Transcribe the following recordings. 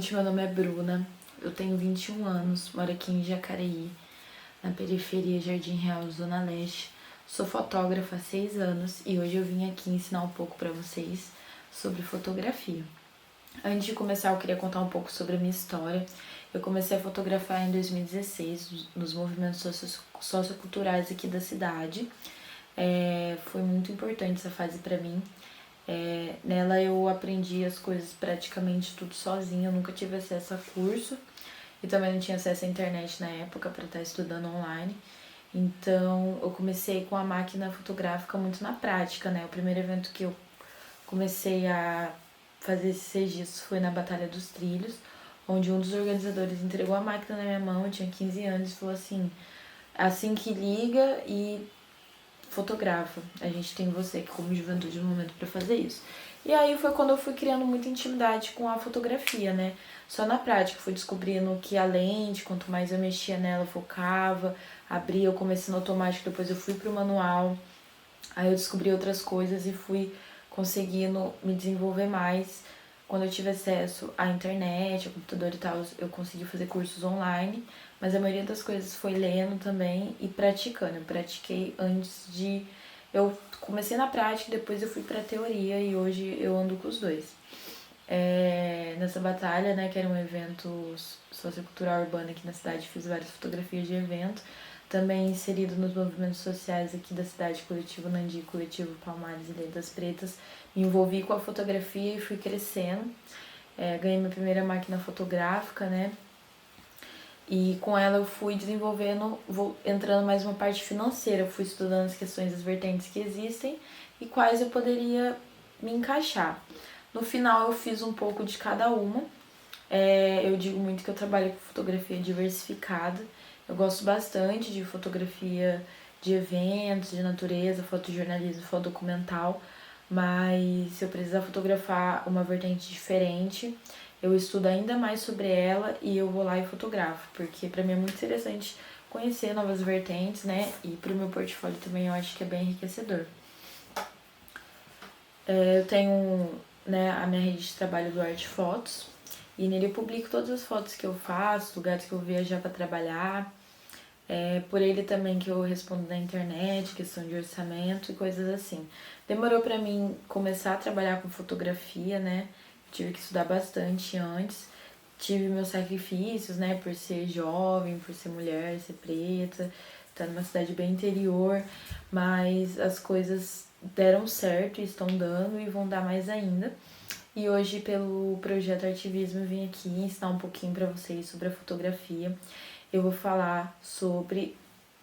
gente, meu nome é Bruna, eu tenho 21 anos, moro aqui em Jacareí, na periferia Jardim Real, Zona Leste. Sou fotógrafa há 6 anos e hoje eu vim aqui ensinar um pouco pra vocês sobre fotografia. Antes de começar, eu queria contar um pouco sobre a minha história. Eu comecei a fotografar em 2016 nos movimentos socioculturais aqui da cidade. Foi muito importante essa fase pra mim. Nela eu aprendi as coisas praticamente tudo sozinha, eu nunca tive acesso a curso e também não tinha acesso à internet na época para estar estudando online. Então eu comecei com a máquina fotográfica muito na prática, né? O primeiro evento que eu comecei a fazer esses registros foi na Batalha dos Trilhos, onde um dos organizadores entregou a máquina na minha mão, eu tinha 15 anos, e falou assim que liga e fotografa. A gente tem você que como juventude no momento para fazer isso. E aí foi quando eu fui criando muita intimidade com a fotografia, né? Só na prática fui descobrindo que a lente, quanto mais eu mexia nela, focava, abria, eu comecei no automático, depois eu fui pro manual. Aí eu descobri outras coisas e fui conseguindo me desenvolver mais. Quando eu tive acesso à internet, ao computador e tal, eu consegui fazer cursos online, mas a maioria das coisas foi lendo também e praticando. Eu pratiquei antes de... Eu comecei na prática, depois eu fui pra teoria e hoje eu ando com os dois. Nessa batalha, né, que era um evento sociocultural urbano aqui na cidade, fiz várias fotografias de evento. Também inserido nos movimentos sociais aqui da cidade, Coletivo Nandi, Coletivo Palmares e Ilha das Pretas. Me envolvi com a fotografia e fui crescendo. Ganhei minha primeira máquina fotográfica, né? E com ela eu fui desenvolvendo, entrando mais uma parte financeira. Eu fui estudando as questões das vertentes que existem e quais eu poderia me encaixar. No final eu fiz um pouco de cada uma. Eu digo muito que eu trabalho com fotografia diversificada. Eu gosto bastante de fotografia de eventos, de natureza, fotojornalismo, fotodocumental, mas se eu precisar fotografar uma vertente diferente, eu estudo ainda mais sobre ela e eu vou lá e fotografo, porque pra mim é muito interessante conhecer novas vertentes, né? E pro meu portfólio também eu acho que é bem enriquecedor. Eu tenho, né, a minha rede de trabalho do Arte Fotos, e nele eu publico todas as fotos que eu faço, lugares que eu vou viajar para trabalhar. Por ele também que eu respondo na internet, questão de orçamento e coisas assim. Demorou para mim começar a trabalhar com fotografia, né? Tive que estudar bastante antes. Tive meus sacrifícios, né? Por ser jovem, por ser mulher, ser preta, estar numa cidade bem interior. Mas as coisas deram certo e estão dando e vão dar mais ainda. E hoje, pelo projeto Artivismo, eu vim aqui ensinar um pouquinho para vocês sobre a fotografia. Eu vou falar sobre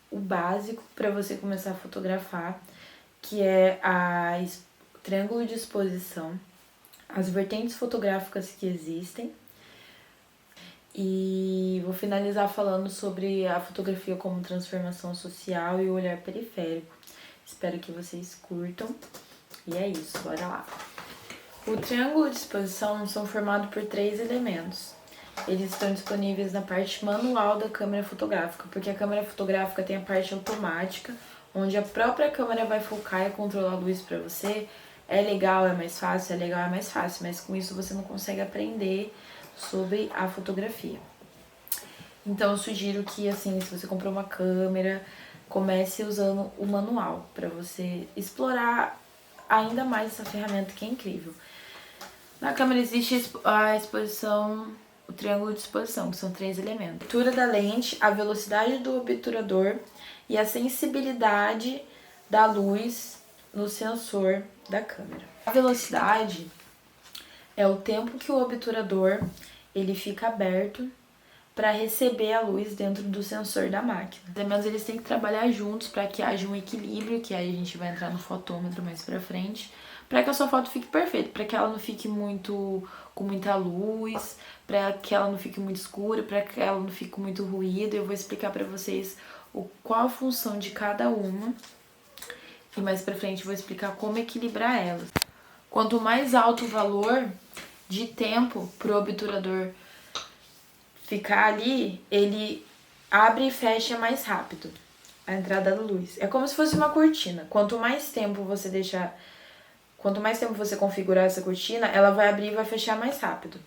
o básico para você começar a fotografar, que é o triângulo de exposição, as vertentes fotográficas que existem. E vou finalizar falando sobre a fotografia como transformação social e o olhar periférico. Espero que vocês curtam. E é isso, bora lá. O triângulo de exposição são formados por 3 elementos. Eles estão disponíveis na parte manual da câmera fotográfica, porque a câmera fotográfica tem a parte automática, onde a própria câmera vai focar e controlar a luz para você. É legal, é mais fácil, mas com isso você não consegue aprender sobre a fotografia. Então eu sugiro que, assim, se você comprou uma câmera, comece usando o manual, para você explorar ainda mais essa ferramenta que é incrível. Na câmera existe a exposição, o triângulo de exposição, que são 3 elementos. A altura da lente, a velocidade do obturador e a sensibilidade da luz no sensor da câmera. A velocidade é o tempo que o obturador ele fica aberto para receber a luz dentro do sensor da máquina. Os elementos eles têm que trabalhar juntos para que haja um equilíbrio, que aí a gente vai entrar no fotômetro mais para frente, para que a sua foto fique perfeita, para que ela não fique com muita luz, para que ela não fique muito escura, para que ela não fique com muito ruído. Eu vou explicar para vocês qual a função de cada uma e mais para frente eu vou explicar como equilibrar elas. Quanto mais alto o valor de tempo pro obturador ficar ali, ele abre e fecha mais rápido a entrada da luz. É como se fosse uma cortina. Quanto mais tempo você configurar essa cortina, ela vai abrir e vai fechar mais rápido.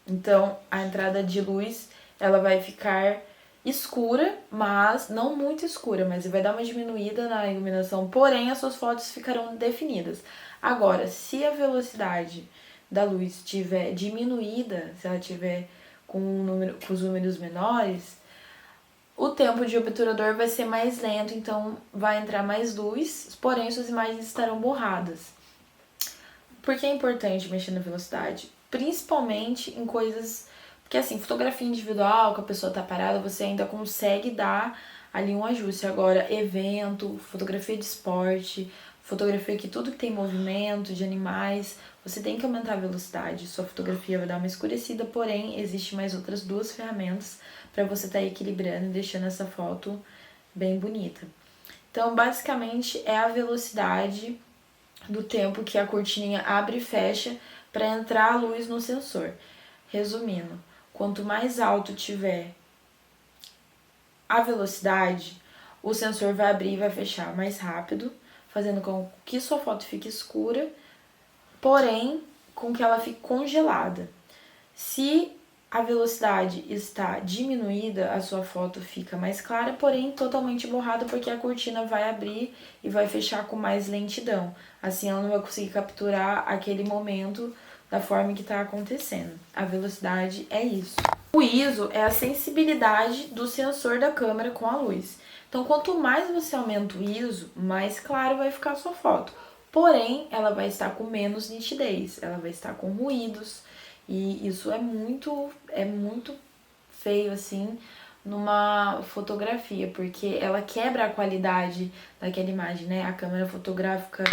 Então, a entrada de luz, ela vai ficar escura, mas não muito escura, mas vai dar uma diminuída na iluminação, porém as suas fotos ficarão definidas. Agora, se a velocidade da luz estiver diminuída, se ela tiver com os números menores, o tempo de obturador vai ser mais lento, então vai entrar mais luz, porém suas imagens estarão borradas. Por que é importante mexer na velocidade? Principalmente em coisas... Porque assim, fotografia individual, que a pessoa tá parada, você ainda consegue dar ali um ajuste. Agora, evento, fotografia de esporte, fotografia que tudo que tem movimento, de animais, você tem que aumentar a velocidade. Sua fotografia vai dar uma escurecida, porém, existe mais outras duas ferramentas para você estar equilibrando e deixando essa foto bem bonita. Então, basicamente, é a velocidade do tempo que a cortininha abre e fecha para entrar a luz no sensor. Resumindo, quanto mais alto tiver a velocidade, o sensor vai abrir e vai fechar mais rápido, fazendo com que sua foto fique escura, porém com que ela fique congelada. Se a velocidade está diminuída, a sua foto fica mais clara, porém totalmente borrada, porque a cortina vai abrir e vai fechar com mais lentidão. Assim ela não vai conseguir capturar aquele momento da forma que está acontecendo. A velocidade é isso. O ISO é a sensibilidade do sensor da câmera com a luz. Então, quanto mais você aumenta o ISO, mais claro vai ficar a sua foto. Porém, ela vai estar com menos nitidez, ela vai estar com ruídos, e isso é muito feio, assim, numa fotografia, porque ela quebra a qualidade daquela imagem, né? A câmera fotográfica,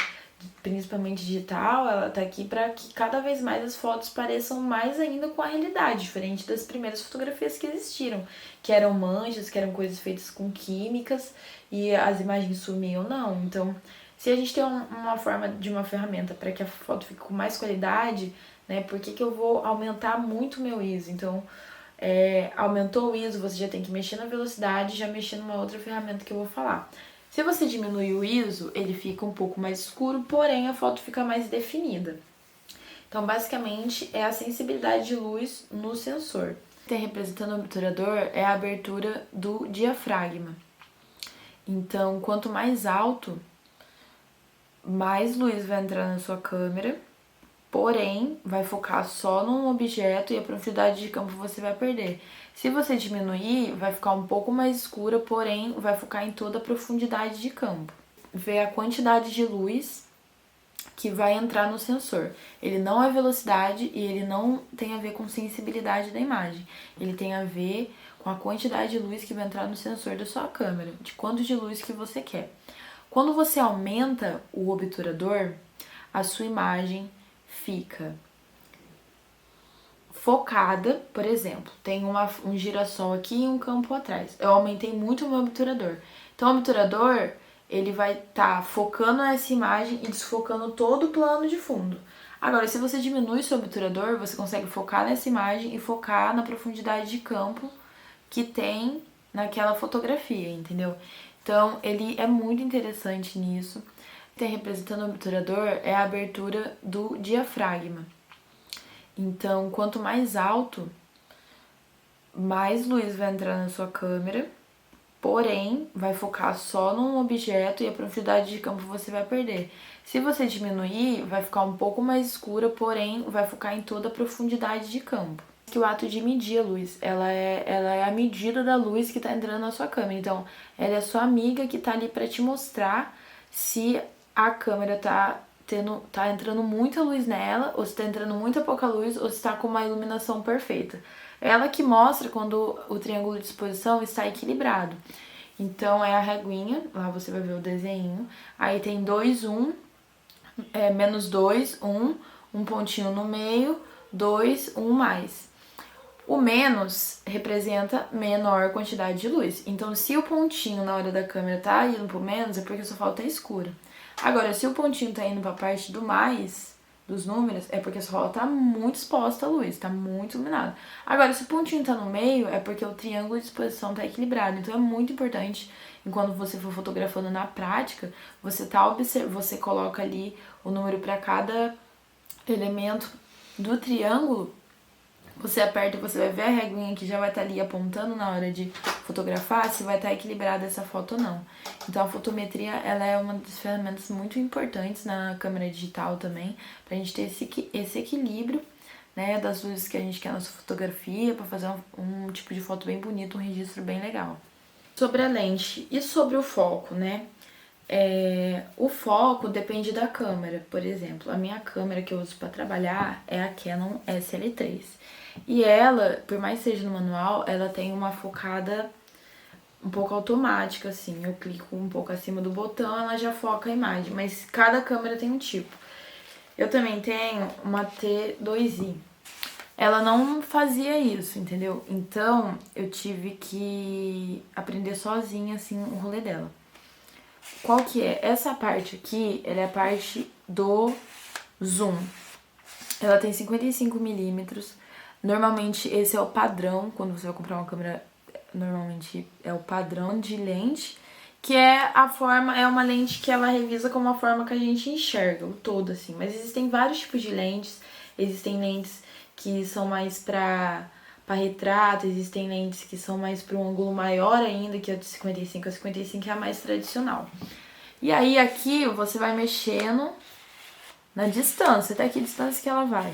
principalmente digital, ela tá aqui para que cada vez mais as fotos pareçam mais ainda com a realidade, diferente das primeiras fotografias que existiram, que eram manchas, que eram coisas feitas com químicas e as imagens sumiam, não. Então, se a gente tem uma forma de uma ferramenta para que a foto fique com mais qualidade, né, por que eu vou aumentar muito o meu ISO? Então, aumentou o ISO, você já tem que mexer na velocidade, já mexer numa outra ferramenta que eu vou falar. Se você diminui o ISO, ele fica um pouco mais escuro, porém a foto fica mais definida. Então, basicamente, é a sensibilidade de luz no sensor. Tem representando o obturador é a abertura do diafragma. Então, quanto mais alto, mais luz vai entrar na sua câmera, porém, vai focar só num objeto e a profundidade de campo você vai perder. Se você diminuir, vai ficar um pouco mais escura, porém, vai focar em toda a profundidade de campo. Vê a quantidade de luz que vai entrar no sensor. Ele não é velocidade e ele não tem a ver com sensibilidade da imagem. Ele tem a ver com a quantidade de luz que vai entrar no sensor da sua câmera, de quanto de luz que você quer. Quando você aumenta o obturador, a sua imagem fica focada, por exemplo, tem um girassol aqui e um campo atrás. Eu aumentei muito o meu obturador. Então, o obturador, ele vai estar focando nessa imagem e desfocando todo o plano de fundo. Agora, se você diminui seu obturador, você consegue focar nessa imagem e focar na profundidade de campo que tem naquela fotografia, entendeu? Então, ele é muito interessante nisso. Tem representando o obturador é a abertura do diafragma. Então, quanto mais alto, mais luz vai entrar na sua câmera, porém, vai focar só num objeto e a profundidade de campo você vai perder. Se você diminuir, vai ficar um pouco mais escura, porém, vai focar em toda a profundidade de campo. Que o ato de medir a luz, ela é a medida da luz que está entrando na sua câmera. Então, ela é sua amiga que está ali para te mostrar se a câmera tá entrando muita luz nela, ou se tá entrando muita pouca luz, ou se tá com uma iluminação perfeita. Ela que mostra quando o triângulo de exposição está equilibrado. Então, é a reguinha, lá você vai ver o desenho. Aí tem 2, 1, menos 2, 1, um pontinho no meio, 2, 1 mais. O menos representa menor quantidade de luz. Então, se o pontinho na hora da câmera tá indo pro menos, é porque a sua foto tá escura. Agora, se o pontinho tá indo pra parte do mais, dos números, é porque a sua foto tá muito exposta à luz, tá muito iluminada. Agora, se o pontinho tá no meio, é porque o triângulo de exposição tá equilibrado. Então, é muito importante, enquanto você for fotografando na prática, você coloca ali o número para cada elemento do triângulo Você aperta e você vai ver a reguinha que já vai estar ali apontando na hora de fotografar se vai estar equilibrada essa foto ou não. Então a fotometria, ela é uma das ferramentas muito importantes na câmera digital também, pra gente ter esse equilíbrio, né, das luzes que a gente quer na sua fotografia, pra fazer um tipo de foto bem bonito, um registro bem legal. Sobre a lente e sobre o foco, né? O foco depende da câmera. Por exemplo, a minha câmera que eu uso para trabalhar é a Canon SL3. E ela, por mais que seja no manual, ela tem uma focada um pouco automática, assim. Eu clico um pouco acima do botão, ela já foca a imagem. Mas cada câmera tem um tipo. Eu também tenho uma T2i. Ela não fazia isso, entendeu? Então, eu tive que aprender sozinha, assim, o rolê dela. Qual que é? Essa parte aqui, ela é a parte do zoom. Ela tem 55 milímetros. Normalmente esse é o padrão, quando você vai comprar uma câmera, normalmente é o padrão de lente, que é a forma, é uma lente que ela revisa como a forma que a gente enxerga, o todo, assim. Mas existem vários tipos de lentes, existem lentes que são mais para retrato, existem lentes que são mais para um ângulo maior ainda, que é de 55 a 55, é a mais tradicional. E aí aqui você vai mexendo na distância, até que distância que ela vai.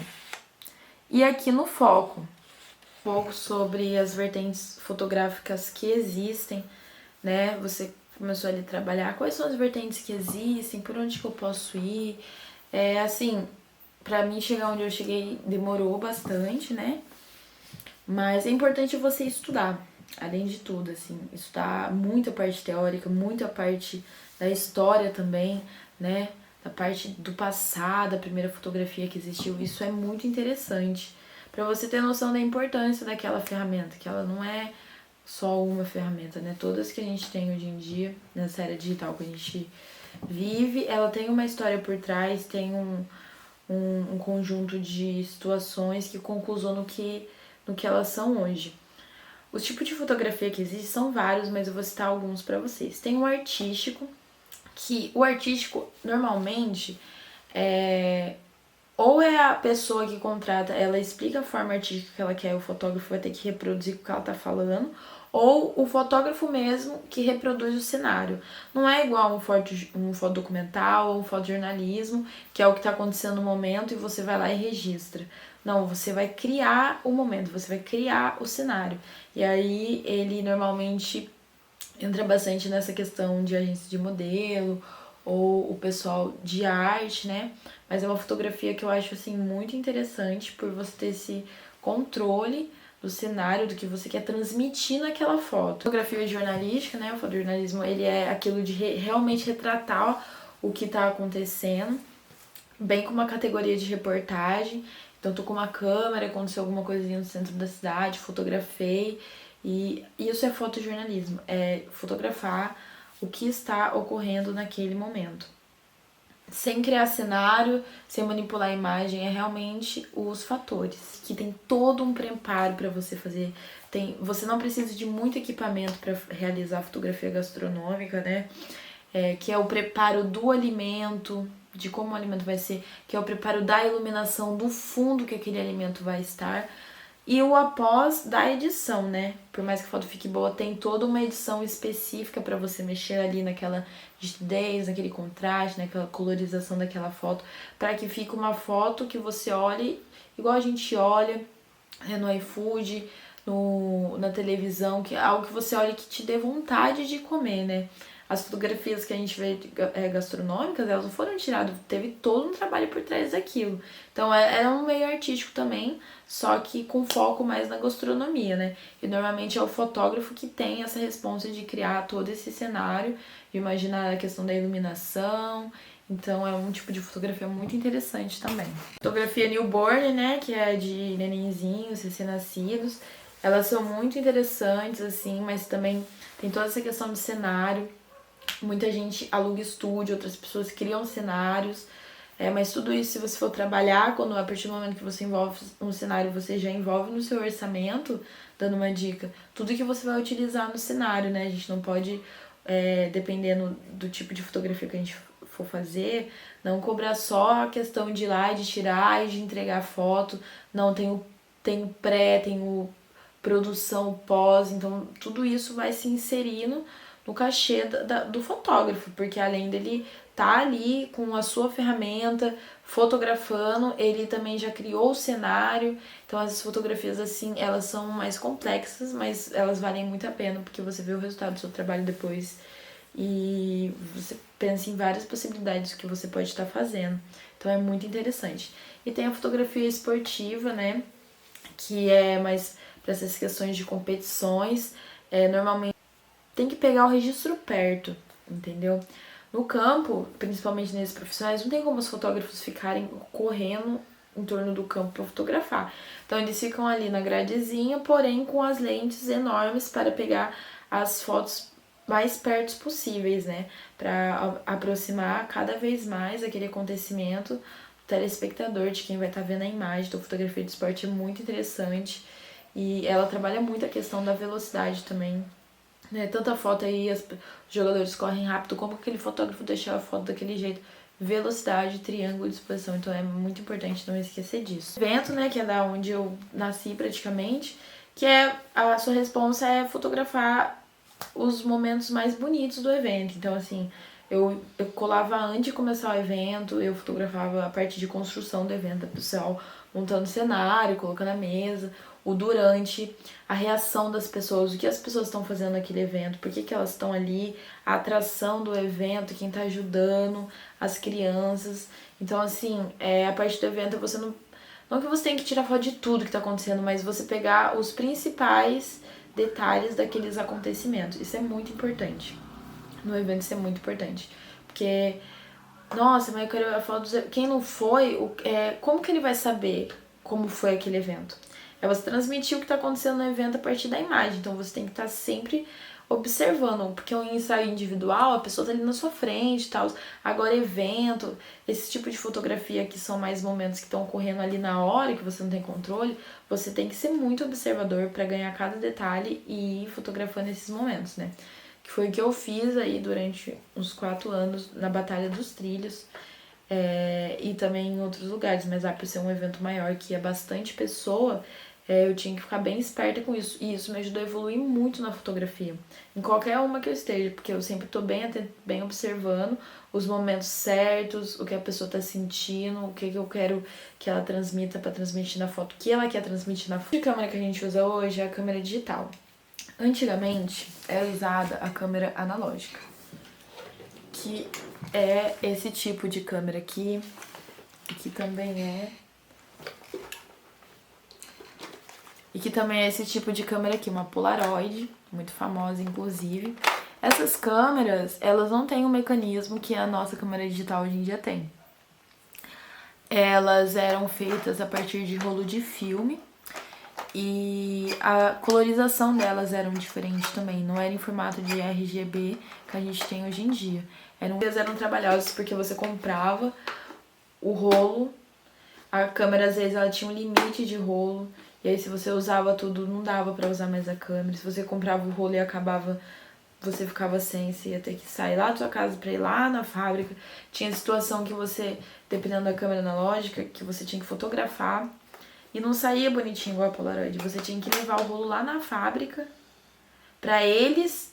E aqui no foco, um pouco sobre as vertentes fotográficas que existem, né? Você começou ali a trabalhar quais são as vertentes que existem, por onde que eu posso ir. Assim, pra mim chegar onde eu cheguei demorou bastante, né? Mas é importante você estudar, além de tudo, assim, estudar muita parte teórica, muita parte da história também, né? Da parte do passado, a primeira fotografia que existiu. Isso é muito interessante para você ter noção da importância daquela ferramenta, que ela não é só uma ferramenta, né? Todas que a gente tem hoje em dia, nessa era digital que a gente vive, ela tem uma história por trás, tem um conjunto de situações que conclusão no que elas são hoje. Os tipos de fotografia que existem são vários, mas eu vou citar alguns para vocês. Tem o artístico, que o artístico normalmente ou é a pessoa que contrata, ela explica a forma artística que ela quer, o fotógrafo vai ter que reproduzir o que ela tá falando, ou o fotógrafo mesmo que reproduz o cenário. Não é igual um fotodocumental ou um fotojornalismo, que é o que está acontecendo no momento e você vai lá e registra. Não, você vai criar o momento, você vai criar o cenário. E aí ele normalmente entra bastante nessa questão de agência de modelo ou o pessoal de arte, né? Mas é uma fotografia que eu acho assim muito interessante por você ter esse controle do cenário, do que você quer transmitir naquela foto. Fotografia jornalística, né? O fotojornalismo, ele é aquilo de realmente retratar o que está acontecendo, bem como uma categoria de reportagem. Então, tô com uma câmera, aconteceu alguma coisinha no centro da cidade, fotografei. E isso é fotojornalismo, é fotografar o que está ocorrendo naquele momento. Sem criar cenário, sem manipular a imagem, é realmente os fatores, que tem todo um preparo para você fazer. Você não precisa de muito equipamento para realizar fotografia gastronômica, né? Que é o preparo do alimento, de como o alimento vai ser, que é o preparo da iluminação do fundo que aquele alimento vai estar. E o após da edição, né? Por mais que a foto fique boa, tem toda uma edição específica para você mexer ali naquela nitidez, naquele contraste, naquela colorização daquela foto, para que fique uma foto que você olhe igual a gente olha no iFood, na televisão, que é algo que você olha que te dê vontade de comer, né? As fotografias que a gente vê gastronômicas, elas não foram tiradas, teve todo um trabalho por trás daquilo. Então é um meio artístico também, só que com foco mais na gastronomia, né? E normalmente é o fotógrafo que tem essa responsa de criar todo esse cenário, de imaginar a questão da iluminação. Então é um tipo de fotografia muito interessante também. Fotografia newborn, né? Que é de nenenzinhos, recém-nascidos. Elas são muito interessantes, assim, mas também tem toda essa questão de cenário. Muita gente aluga estúdio, outras pessoas criam cenários. Mas tudo isso, se você for trabalhar, quando a partir do momento que você envolve um cenário, você já envolve no seu orçamento, dando uma dica, tudo que você vai utilizar no cenário, né? A gente não pode, dependendo do tipo de fotografia que a gente for fazer, não cobrar só a questão de ir lá e de tirar e de entregar a foto. Não, tem tem o pré, tem o produção, pós, então tudo isso vai se inserindo no cachê do fotógrafo, porque além dele tá ali com a sua ferramenta, fotografando, ele também já criou o cenário, então as fotografias assim, elas são mais complexas, mas elas valem muito a pena, porque você vê o resultado do seu trabalho depois e você pensa em várias possibilidades que você pode estar fazendo, então é muito interessante. E tem a fotografia esportiva, né, que é mais para essas questões de competições, normalmente tem que pegar o registro perto, entendeu? No campo, principalmente nesses profissionais, não tem como os fotógrafos ficarem correndo em torno do campo para fotografar. Então eles ficam ali na gradezinha, porém com as lentes enormes para pegar as fotos mais perto possíveis, né? Para aproximar cada vez mais aquele acontecimento do telespectador, de quem vai estar vendo a imagem. Então, a fotografia de esporte é muito interessante e ela trabalha muito a questão da velocidade também, né? Tanta foto aí, os jogadores correm rápido, como aquele fotógrafo deixou a foto daquele jeito. Velocidade, triângulo de exposição, então é muito importante não esquecer disso. O evento, né, que é da onde eu nasci praticamente, que é a sua responsa é fotografar os momentos mais bonitos do evento. Então, assim, eu colava antes de começar o evento, eu fotografava a parte de construção do evento, o pessoal montando cenário, colocando a mesa, o durante, a reação das pessoas, o que as pessoas estão fazendo naquele evento, por que elas estão ali, a atração do evento, quem tá ajudando, as crianças. Então, assim, a parte do evento você não que você tem que tirar foto de tudo que tá acontecendo, mas você pegar os principais detalhes daqueles acontecimentos. Isso é muito importante. No evento isso é muito importante. Porque, nossa, mas eu quero a foto do... Quem não foi, como que ele vai saber como foi aquele evento? É você transmitir o que está acontecendo no evento a partir da imagem. Então você tem que estar sempre observando, porque um ensaio individual, a pessoa tá ali na sua frente e tal. Agora, evento, esse tipo de fotografia que são mais momentos que estão ocorrendo ali na hora, que você não tem controle, você tem que ser muito observador para ganhar cada detalhe e ir fotografando esses momentos, né? Que foi o que eu fiz aí durante uns 4 anos na Batalha dos Trilhos. E também em outros lugares, mas por ser um evento maior que é bastante pessoa, eu tinha que ficar bem esperta com isso. E isso me ajudou a evoluir muito na fotografia. Em qualquer uma que eu esteja, porque eu sempre tô bem observando os momentos certos, o que a pessoa tá sentindo, o que eu quero que ela transmita para transmitir na foto, o que ela quer transmitir na foto. A câmera que a gente usa hoje é a câmera digital. Antigamente era usada a câmera analógica, que é esse tipo de câmera aqui, que também é... E que também é esse tipo de câmera aqui, uma Polaroid, muito famosa inclusive. Essas câmeras, elas não têm o mecanismo que a nossa câmera digital hoje em dia tem. Elas eram feitas a partir de rolo de filme e a colorização delas eram diferente também, não era em formato de RGB que a gente tem hoje em dia. Eles eram trabalhosos porque você comprava o rolo, a câmera às vezes ela tinha um limite de rolo, e aí se você usava tudo não dava pra usar mais a câmera, se você comprava o rolo e acabava, você ficava sem, você ia ter que sair lá da sua casa pra ir lá na fábrica. Tinha situação que você, dependendo da câmera analógica, que você tinha que fotografar e não saía bonitinho igual a Polaroid, você tinha que levar o rolo lá na fábrica pra eles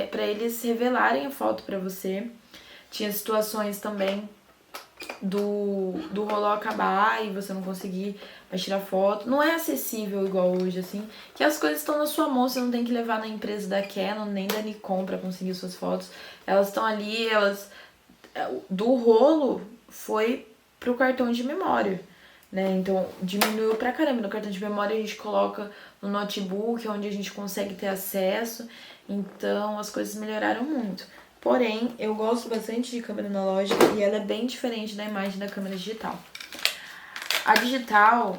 para eles revelarem a foto pra você. Tinha situações também do rolo acabar e você não conseguir mais tirar foto. Não é acessível igual hoje, assim, que as coisas estão na sua mão, você não tem que levar na empresa da Canon nem da Nikon pra conseguir suas fotos. Elas estão ali, do rolo foi pro cartão de memória, né? Então diminuiu pra caramba. No cartão de memória a gente coloca no notebook, onde a gente consegue ter acesso. Então as coisas melhoraram muito. Porém, eu gosto bastante de câmera analógica e ela é bem diferente da imagem da câmera digital. A digital,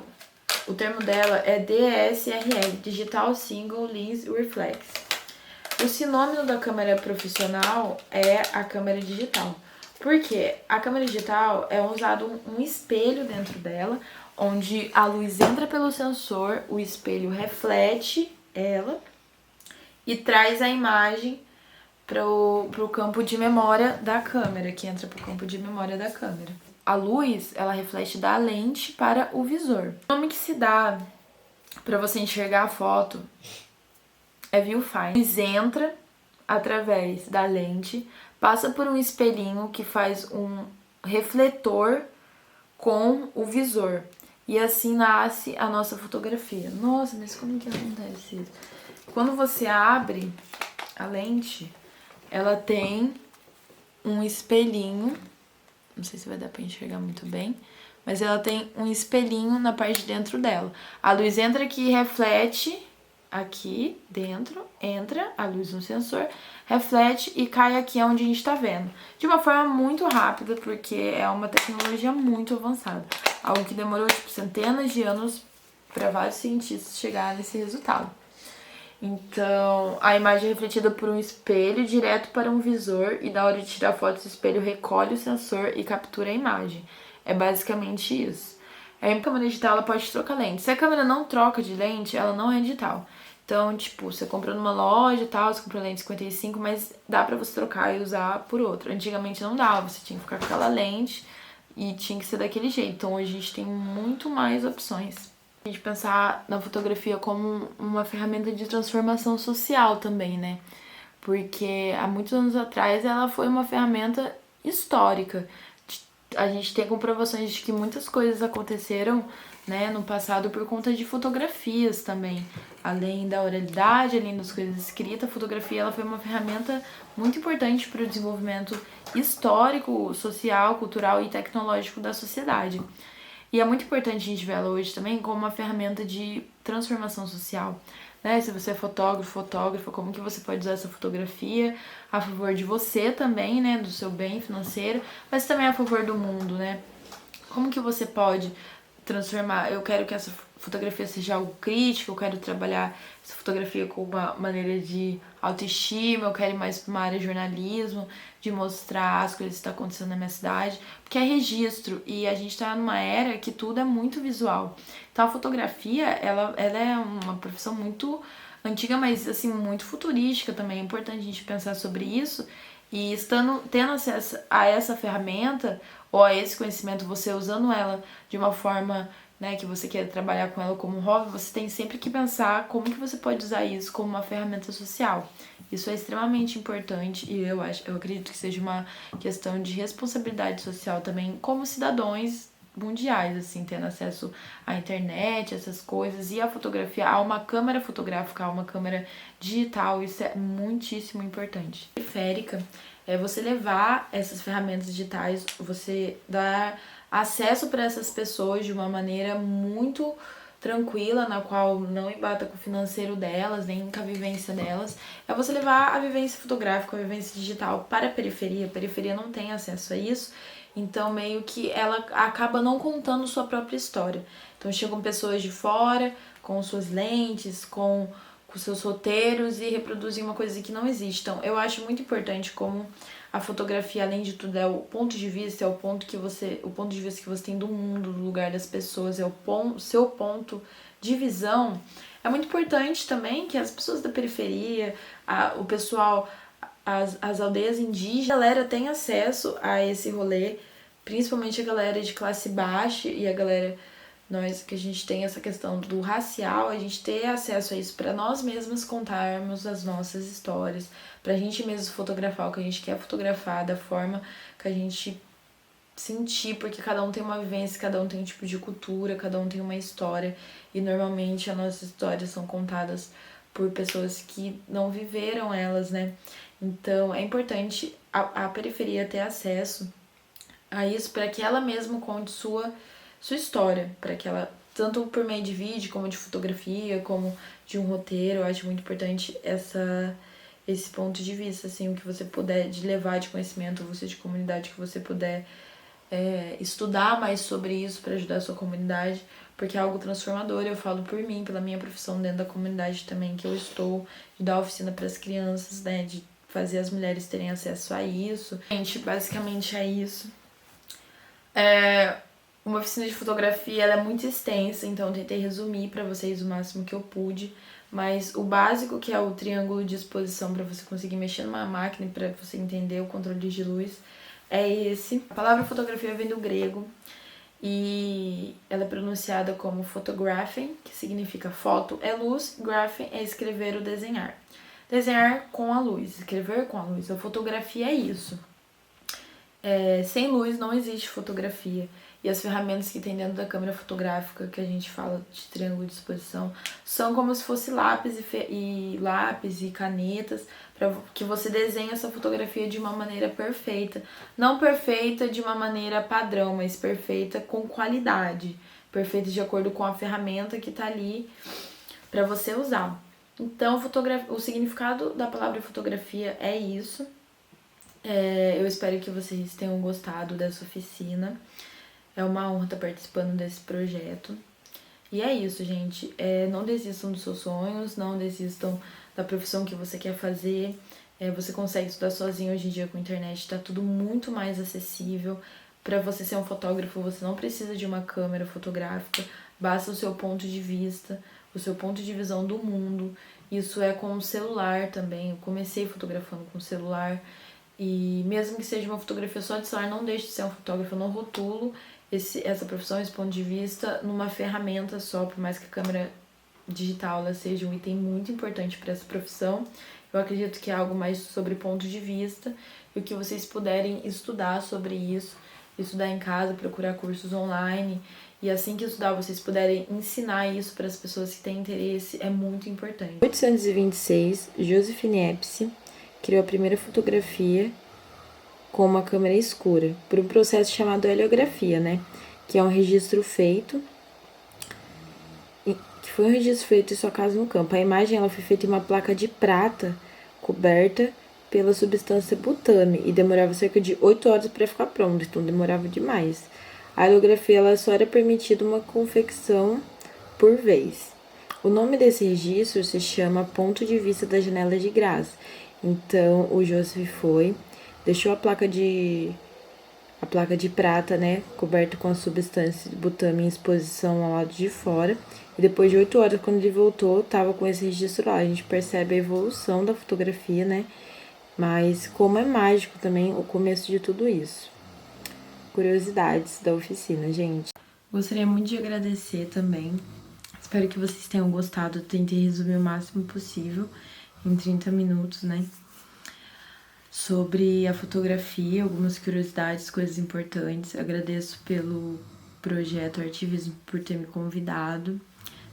o termo dela é DSLR, Digital Single Lens Reflex. O sinônimo da câmera profissional é a câmera digital. Por quê? A câmera digital é usado um espelho dentro dela, onde a luz entra pelo sensor, o espelho reflete ela e traz a imagem pro campo de memória da câmera, que entra pro campo de memória da câmera. a luz, ela reflete da lente para o visor. O nome que se dá para você enxergar a foto é viewfinder. A luz entra através da lente, passa por um espelhinho que faz um refletor com o visor. E assim nasce a nossa fotografia. Nossa, mas como que acontece isso? Quando você abre a lente, ela tem um espelhinho. Não sei se vai dar pra enxergar muito bem. Mas ela tem um espelhinho na parte de dentro dela. A luz entra aqui e reflete aqui dentro, entra a luz no sensor, reflete e cai aqui onde a gente tá vendo. De uma forma muito rápida, porque é uma tecnologia muito avançada. Algo que demorou, tipo, centenas de anos para vários cientistas chegarem nesse resultado. Então, a imagem é refletida por um espelho direto para um visor e na hora de tirar foto, o espelho recolhe o sensor e captura a imagem. É basicamente isso. A câmera digital ela pode trocar lente. Se a câmera não troca de lente, ela não é digital. Então, tipo, você comprou numa loja e tal, você comprou lente 55, mas dá pra você trocar e usar por outra. Antigamente não dava, você tinha que ficar com aquela lente e tinha que ser daquele jeito. Então, hoje a gente tem muito mais opções. A gente pensar na fotografia como uma ferramenta de transformação social também, né? Porque há muitos anos atrás ela foi uma ferramenta histórica. A gente tem comprovações de que muitas coisas aconteceram, né, no passado por conta de fotografias também. Além da oralidade, além das coisas escritas, a fotografia ela foi uma ferramenta muito importante para o desenvolvimento histórico, social, cultural e tecnológico da sociedade. E é muito importante a gente ver ela hoje também como uma ferramenta de transformação social, né? Se você é fotógrafo, fotógrafa, como que você pode usar essa fotografia a favor de você também, né? Do seu bem financeiro, mas também a favor do mundo, né? Como que você pode transformar? Eu quero que essa fotografia seja algo crítico, eu quero trabalhar essa fotografia com uma maneira de autoestima, eu quero ir mais para uma área de jornalismo, de mostrar as coisas que estão acontecendo na minha cidade, porque é registro e a gente está numa era que tudo é muito visual. Então a fotografia, ela é uma profissão muito antiga, mas assim, muito futurística também. É importante a gente pensar sobre isso e tendo acesso a essa ferramenta ou a esse conhecimento, você usando ela de uma forma, né, que você quer trabalhar com ela como hobby, você tem sempre que pensar como que você pode usar isso como uma ferramenta social. Isso é extremamente importante e eu acredito que seja uma questão de responsabilidade social também como cidadãos mundiais, assim, tendo acesso à internet, essas coisas, e a fotografia, há uma câmera fotográfica, há uma câmera digital, isso é muitíssimo importante. Periférica é você levar essas ferramentas digitais, você dar acesso para essas pessoas de uma maneira muito tranquila, na qual não embata com o financeiro delas, nem com a vivência delas, é você levar a vivência fotográfica, a vivência digital para a periferia. A periferia não tem acesso a isso, então meio que ela acaba não contando sua própria história. Então chegam pessoas de fora, com suas lentes, com seus roteiros e reproduzem uma coisa que não existe. Então eu acho muito importante como a fotografia, além de tudo, é o ponto de vista, é o ponto de vista que você tem do mundo, do lugar das pessoas, é o seu ponto de visão. É muito importante também que as pessoas da periferia, o pessoal, as aldeias indígenas, a galera tem acesso a esse rolê, principalmente a galera de classe baixa e a galera, nós que a gente tem essa questão do racial, a gente ter acesso a isso para nós mesmos contarmos as nossas histórias, pra gente mesmo fotografar o que a gente quer fotografar, da forma que a gente sentir, porque cada um tem uma vivência, cada um tem um tipo de cultura, cada um tem uma história, e normalmente as nossas histórias são contadas por pessoas que não viveram elas, né? Então é importante a periferia ter acesso a isso para que ela mesma conte sua história, para que ela, tanto por meio de vídeo, como de fotografia, como de um roteiro, eu acho muito importante esse ponto de vista, assim, o que você puder de levar de conhecimento, você de comunidade, que você puder estudar mais sobre isso para ajudar a sua comunidade, porque é algo transformador. Eu falo por mim, pela minha profissão dentro da comunidade também, que eu estou, de dar oficina para as crianças, né, de fazer as mulheres terem acesso a isso. Gente, basicamente é isso. Uma oficina de fotografia, ela é muito extensa, então eu tentei resumir para vocês o máximo que eu pude, mas o básico, que é o triângulo de exposição para você conseguir mexer numa máquina, para você entender o controle de luz, é esse. A palavra fotografia vem do grego e ela é pronunciada como photographen, que significa foto é luz, graphen é escrever ou desenhar. Desenhar com a luz, escrever com a luz. A fotografia é isso. Sem luz não existe fotografia. E as ferramentas que tem dentro da câmera fotográfica, que a gente fala de triângulo de exposição, são como se fosse lápis e canetas, para que você desenhe essa fotografia de uma maneira perfeita. Não perfeita de uma maneira padrão, mas perfeita com qualidade. Perfeita de acordo com a ferramenta que tá ali para você usar. Então, o significado da palavra fotografia é isso. Eu espero que vocês tenham gostado dessa oficina. É uma honra estar participando desse projeto. E é isso, gente. Não desistam dos seus sonhos, não desistam da profissão que você quer fazer. Você consegue estudar sozinho hoje em dia com a internet, está tudo muito mais acessível. Para você ser um fotógrafo, você não precisa de uma câmera fotográfica, basta o seu ponto de vista, o seu ponto de visão do mundo. Isso é com o celular também. Eu comecei fotografando com o celular. E mesmo que seja uma fotografia só de celular, não deixe de ser um fotógrafo. Eu não rotulo essa profissão, esse ponto de vista, numa ferramenta só, por mais que a câmera digital ela seja um item muito importante para essa profissão. Eu acredito que é algo mais sobre ponto de vista, e o que vocês puderem estudar sobre isso, estudar em casa, procurar cursos online, e assim que estudar vocês puderem ensinar isso para as pessoas que têm interesse, é muito importante. Em 1826, Josephine Epstein criou a primeira fotografia com uma câmera escura, por um processo chamado heliografia, né? Que é um registro feito, que foi um registro feito em sua casa no campo. A imagem ela foi feita em uma placa de prata coberta pela substância butane e demorava cerca de 8 horas para ficar pronta, então demorava demais. A heliografia ela só era permitida uma confecção por vez. O nome desse registro se chama ponto de vista da janela de Graz. Então, o Joseph deixou a placa de prata, né, coberta com a substância de butame em exposição ao lado de fora. E depois de 8 horas, quando ele voltou, tava com esse registro lá. A gente percebe a evolução da fotografia, né? Mas como é mágico também o começo de tudo isso. Curiosidades da oficina, gente. Gostaria muito de agradecer também. Espero que vocês tenham gostado. Eu tentei resumir o máximo possível em 30 minutos, né? Sobre a fotografia, algumas curiosidades, coisas importantes. Agradeço pelo projeto Artivismo por ter me convidado.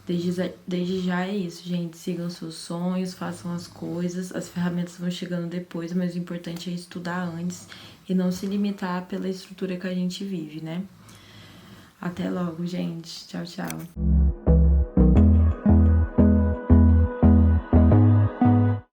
Desde já é isso, gente. Sigam seus sonhos, façam as coisas. As ferramentas vão chegando depois, mas o importante é estudar antes e não se limitar pela estrutura que a gente vive, né? Até logo, gente. Tchau, tchau.